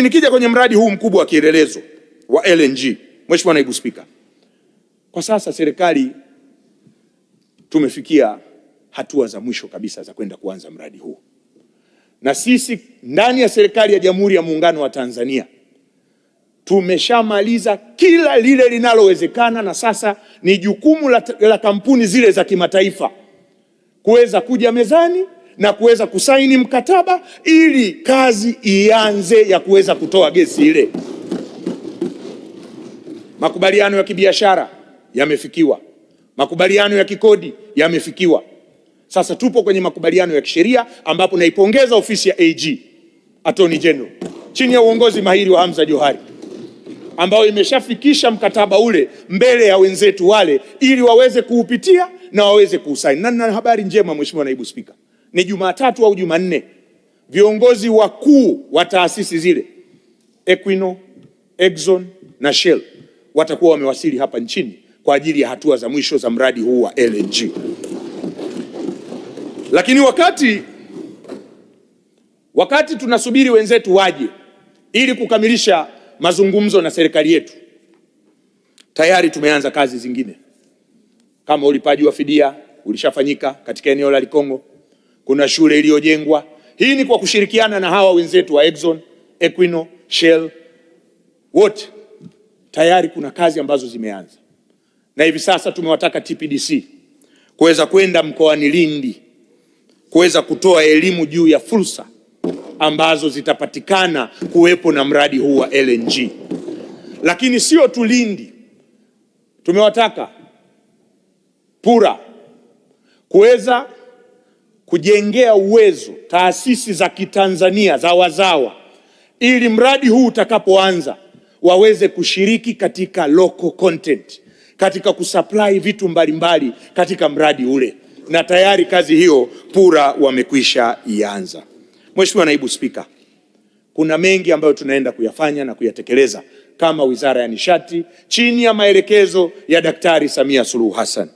Nikija kwenye mradi huu mkubwa wa kielelezo wa LNG, Mheshimiwa Naibu Spika, kwa sasa serikali tumefikia hatua za mwisho kabisa za kwenda kuanza mradi huu, na sisi ndani ya serikali ya Jamhuri ya Muungano wa Tanzania tumeshamaliza kila lile linalowezekana, na sasa ni jukumu la kampuni zile za kimataifa kuweza kuja mezani na kuweza kusaini mkataba ili kazi ianze ya kuweza kutoa gesi ile. Makubaliano ya kibiashara yamefikiwa, makubaliano ya kikodi yamefikiwa. Sasa tupo kwenye makubaliano ya kisheria ambapo naipongeza ofisi ya AG Attorney General chini ya uongozi mahiri wa Hamza Johari, ambao imeshafikisha mkataba ule mbele ya wenzetu wale ili waweze kuupitia na waweze kuusaini. Na habari njema Mheshimiwa Naibu Spika, ni Jumatatu au Jumanne viongozi wakuu wa taasisi zile Equinor, Exxon na Shell watakuwa wamewasili hapa nchini kwa ajili ya hatua za mwisho za mradi huu wa LNG. Lakini wakati tunasubiri wenzetu waje ili kukamilisha mazungumzo na serikali yetu, tayari tumeanza kazi zingine kama ulipaji wa fidia ulishafanyika katika eneo la Likongo. Kuna shule iliyojengwa. Hii ni kwa kushirikiana na hawa wenzetu wa Exxon, Equinor, Shell, wote tayari kuna kazi ambazo zimeanza. Na hivi sasa tumewataka TPDC kuweza kwenda mkoani Lindi kuweza kutoa elimu juu ya fursa ambazo zitapatikana kuwepo na mradi huu wa LNG. Lakini sio tu Lindi, tumewataka Pura kuweza kujengea uwezo taasisi za Kitanzania za wazawa ili mradi huu utakapoanza waweze kushiriki katika local content, katika kusupply vitu mbalimbali katika mradi ule, na tayari kazi hiyo Pura wamekwisha ianza. Mheshimiwa Naibu Spika, kuna mengi ambayo tunaenda kuyafanya na kuyatekeleza kama Wizara ya Nishati chini ya maelekezo ya Daktari Samia Suluhu Hassan.